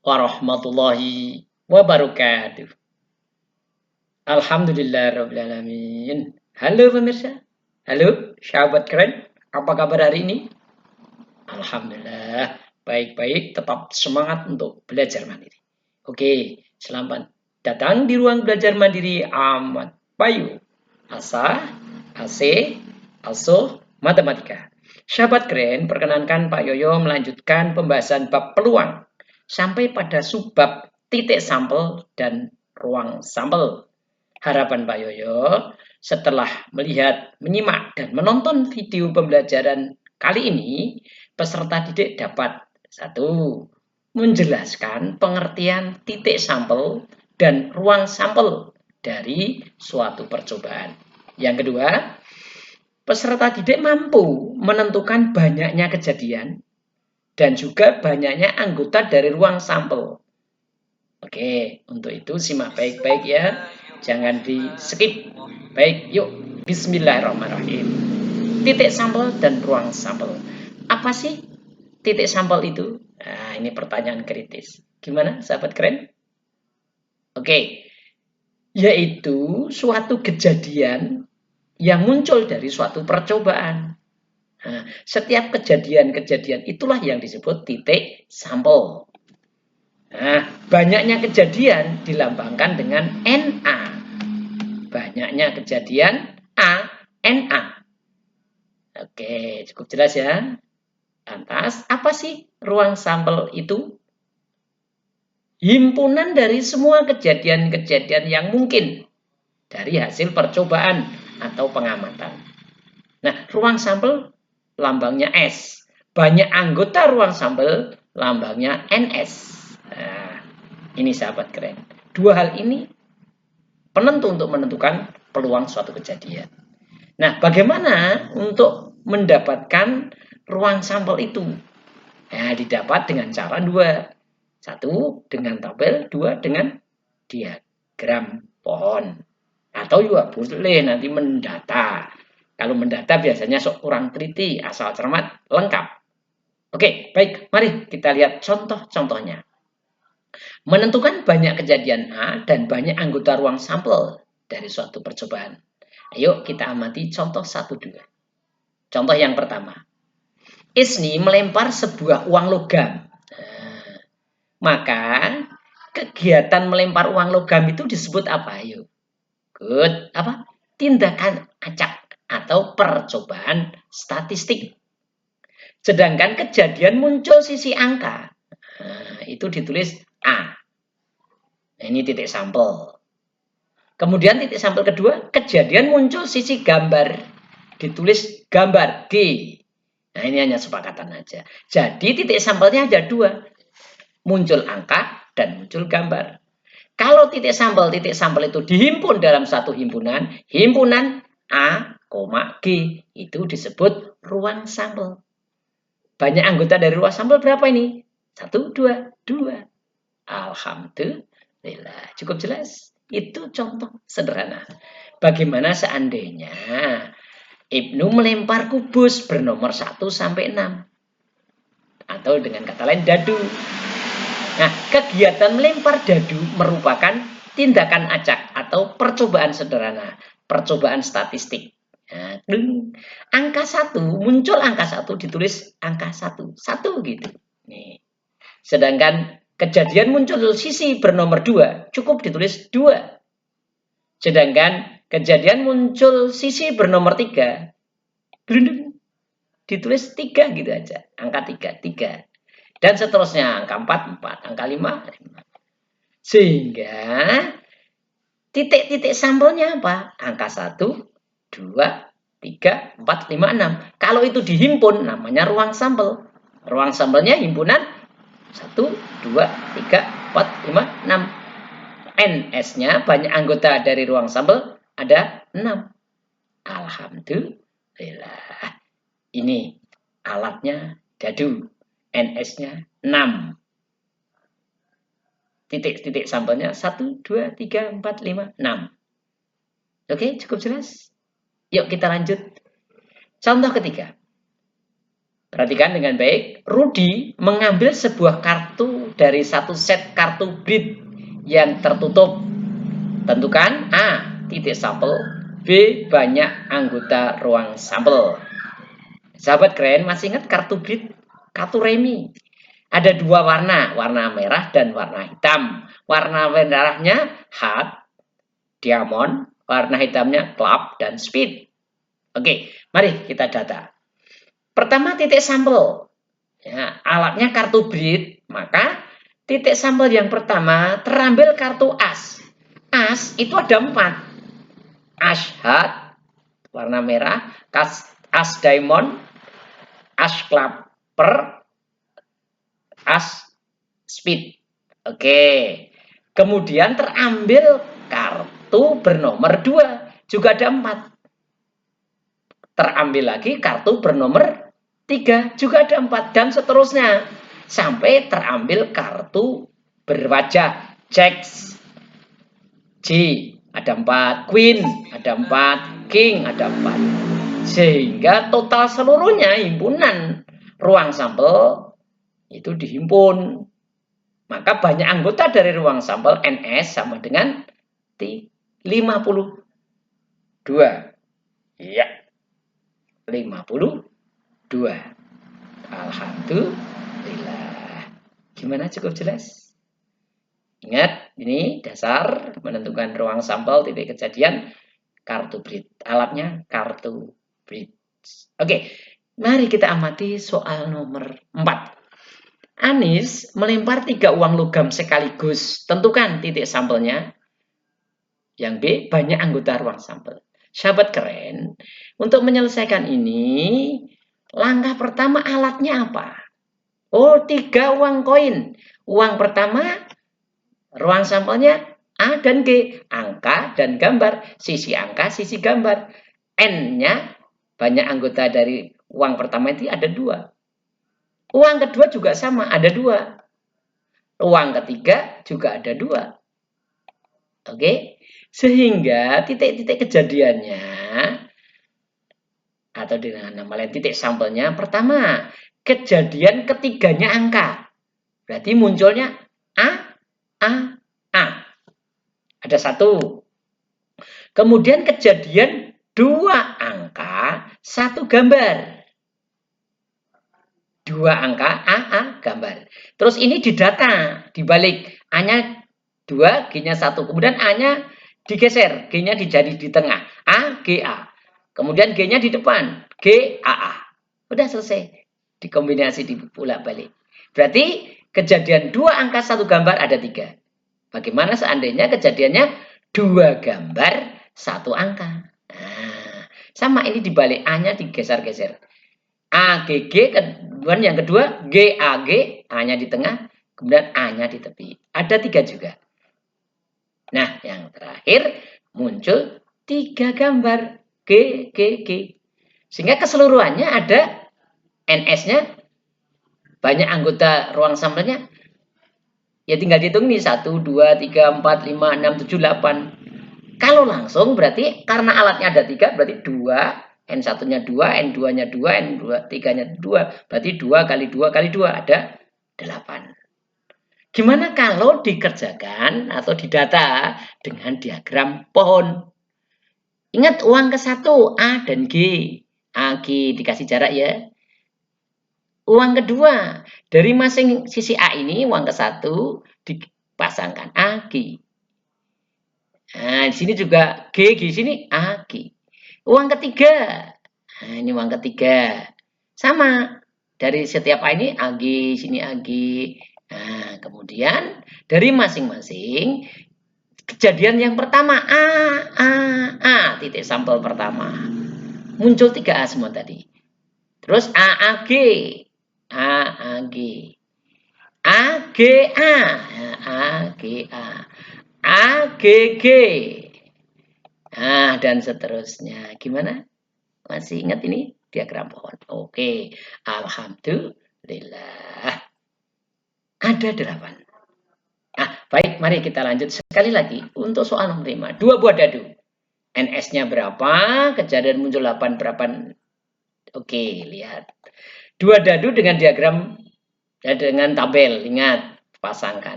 warahmatullahi wabarakatuh. Alhamdulillahirrahmanirrahim. Halo pemirsa, halo sahabat keren, apa kabar hari ini? Alhamdulillah, baik-baik, tetap semangat untuk belajar mandiri. Oke, selamat datang di ruang belajar mandiri Ahmad Bayu. Asa, AC, ASO, Matematika. Sahabat keren, perkenankan Pak Yoyo melanjutkan pembahasan bab peluang sampai pada subbab titik sampel dan ruang sampel. Harapan Pak Yoyo, setelah melihat, menyimak, dan menonton video pembelajaran kali ini, peserta didik dapat satu, menjelaskan pengertian titik sampel dan ruang sampel dari suatu percobaan. Yang kedua, peserta didik mampu menentukan banyaknya kejadian dan juga banyaknya anggota dari ruang sampel. Oke, untuk itu simak baik-baik ya. Jangan di skip. Baik, yuk. Bismillahirrahmanirrahim. Titik sampel dan ruang sampel. Apa sih titik sampel itu? Nah, ini pertanyaan kritis. Gimana, sahabat keren? Oke, yaitu suatu kejadian yang muncul dari suatu percobaan. Nah, setiap kejadian-kejadian itulah yang disebut titik sampel. Nah, banyaknya kejadian dilambangkan dengan NA. Banyaknya kejadian A, NA. Oke, cukup jelas ya. Lantas, apa sih ruang sampel itu? Himpunan dari semua kejadian-kejadian yang mungkin dari hasil percobaan atau pengamatan. Nah, ruang sampel lambangnya S. Banyak anggota ruang sampel lambangnya NS. Nah, ini sahabat keren. Dua hal ini penentu untuk menentukan peluang suatu kejadian. Nah, bagaimana untuk mendapatkan ruang sampel itu? Nah, didapat dengan cara dua. Satu, dengan tabel. Dua, dengan diagram pohon. Atau juga boleh nanti mendata. Kalau mendata biasanya kurang teliti, asal cermat, lengkap. Oke, baik. Mari kita lihat contoh-contohnya. Menentukan banyak kejadian A dan banyak anggota ruang sampel dari suatu percobaan. Ayo kita amati contoh 1-2. Contoh yang pertama. Isni melempar sebuah uang logam. Nah, maka kegiatan melempar uang logam itu disebut apa? Ayo. Good. Apa? Tindakan acak atau percobaan statistik. Sedangkan kejadian muncul sisi angka. Nah, itu ditulis A. Nah, ini titik sampel. Kemudian titik sampel kedua, kejadian muncul sisi gambar. Ditulis gambar G. Nah, ini hanya sepakatan aja. Jadi titik sampelnya ada dua. Muncul angka dan muncul gambar. Kalau titik sampel itu dihimpun dalam satu himpunan, himpunan A, G, itu disebut ruang sampel. Banyak anggota dari ruang sampel berapa ini? 1, 2, 2. Alhamdulillah. Cukup jelas? Itu contoh sederhana. Bagaimana seandainya Ibnu melempar kubus bernomor 1 sampai 6. Atau dengan kata lain dadu. Nah, kegiatan melempar dadu merupakan tindakan acak atau percobaan sederhana, percobaan statistik. Nah, angka 1, muncul angka 1 ditulis angka 1. 1 gitu. Nih. Sedangkan kejadian muncul sisi bernomor 2, cukup ditulis 2. Sedangkan kejadian muncul sisi bernomor 3, ditulis 3 gitu aja. Angka 3, 3. Dan seterusnya, angka 4, 4. Angka 5, 5. Sehingga titik-titik sampelnya apa? Angka 1, 2, 3, 4, 5, 6. Kalau itu dihimpun, namanya ruang sampel. Ruang sampelnya himpunan 1, 2, 3, 4, 5, 6. NS-nya banyak anggota dari ruang sampel ada 6. Alhamdulillah. Ini alatnya dadu. NS-nya 6. Titik-titik sampelnya 1, 2, 3, 4, 5, 6. Oke, cukup jelas? Yuk kita lanjut. Contoh ketiga. Perhatikan dengan baik. Rudi mengambil sebuah kartu dari satu set kartu grid yang tertutup. Tentukan A. Titik sampel. B. Banyak anggota ruang sampel. Sahabat keren, masih ingat kartu grid? Kartu remi. Ada dua warna, warna merah dan warna hitam. Warna merahnya heart, diamond. Warna hitamnya club dan speed. Oke, mari kita data. Pertama, titik sampel. Ya, alatnya kartu grid, maka titik sampel yang pertama terambil kartu as. As itu ada 4. As heart, warna merah, as diamond, as clapper, as speed. Oke. Kemudian terambil kartu bernomor 2, juga ada 4. Terambil lagi kartu bernomor 3, juga ada 4, dan seterusnya. Sampai terambil kartu berwajah Jacks, G, ada 4, Queen, ada 4, King, ada 4. Sehingga total seluruhnya himpunan ruang sampel itu dihimpun. Maka banyak anggota dari ruang sampel NS sama dengan 52. Ya. 52. Alhamdulillah. Gimana, cukup jelas? Ingat, ini dasar menentukan ruang sampel titik kejadian kartu grid. Alatnya kartu grid. Oke, mari kita amati soal nomor 4. Anis melempar 3 uang logam sekaligus. Tentukan titik sampelnya. Yang B, banyak anggota ruang sampel. Sahabat keren, untuk menyelesaikan ini, langkah pertama alatnya apa? Oh, 3 uang koin. Uang pertama, ruang sampelnya A dan G. Angka dan gambar. Sisi angka, sisi gambar. N-nya, banyak anggota dari uang pertama itu ada 2. Uang kedua juga sama, ada 2. Uang ketiga juga ada 2. Oke? Sehingga titik-titik kejadiannya atau dengan nama lain titik sampelnya, pertama, kejadian ketiganya angka. Berarti munculnya A, A, A. Ada 1. Kemudian kejadian 2 angka, 1 gambar. 2 angka, A, A, gambar. Terus ini didata, dibalik. A-nya 2, G-nya 1. Kemudian A-nya digeser, G-nya dijadi di tengah. A, G, A. Kemudian G-nya di depan, G, A, A. Udah selesai. Dikombinasi, dipulak balik. Berarti kejadian 2 angka 1 gambar ada 3. Bagaimana seandainya kejadiannya 2 gambar 1 angka? Nah, sama ini dibalik, A-nya digeser-geser. A, G, G, kemudian yang kedua G, A, G, A-nya di tengah, kemudian A-nya di tepi. Ada 3 juga. Nah, yang terakhir muncul 3 gambar G, G, G. Sehingga keseluruhannya ada NS-nya, banyak anggota ruang sampelnya. Ya tinggal dihitung nih, 1, 2, 3, 4, 5, 6, 7, 8. Kalau langsung berarti karena alatnya ada 3, berarti 2, N1-nya 2, N2-nya 2, N3-nya 2. Berarti 2 kali 2 kali 2 ada 8. Gimana kalau dikerjakan atau didata dengan diagram pohon? Ingat uang ke 1, A dan G. A, G dikasih jarak ya. Uang kedua, dari masing sisi A ini, uang ke 1 dipasangkan A, G. Nah, di sini juga G, di sini A, G. Uang ketiga, nah ini uang ketiga. Sama, dari setiap A ini AG, sini AG. Nah, kemudian dari masing-masing kejadian yang pertama A, titik sampel pertama. Muncul 3A semua tadi. Terus AAG, AAG. AGA, AGA. AGG. Nah, dan seterusnya. Gimana? Masih ingat ini diagram pohon? Oke, alhamdulillah. Ada 8. Nah, baik, mari kita lanjut sekali lagi untuk soal nomor 5. 2 buah dadu. NS-nya berapa? Kejadian muncul 8 berapa? Oke, lihat. Dua dadu dengan diagram, dengan tabel, ingat, pasangkan.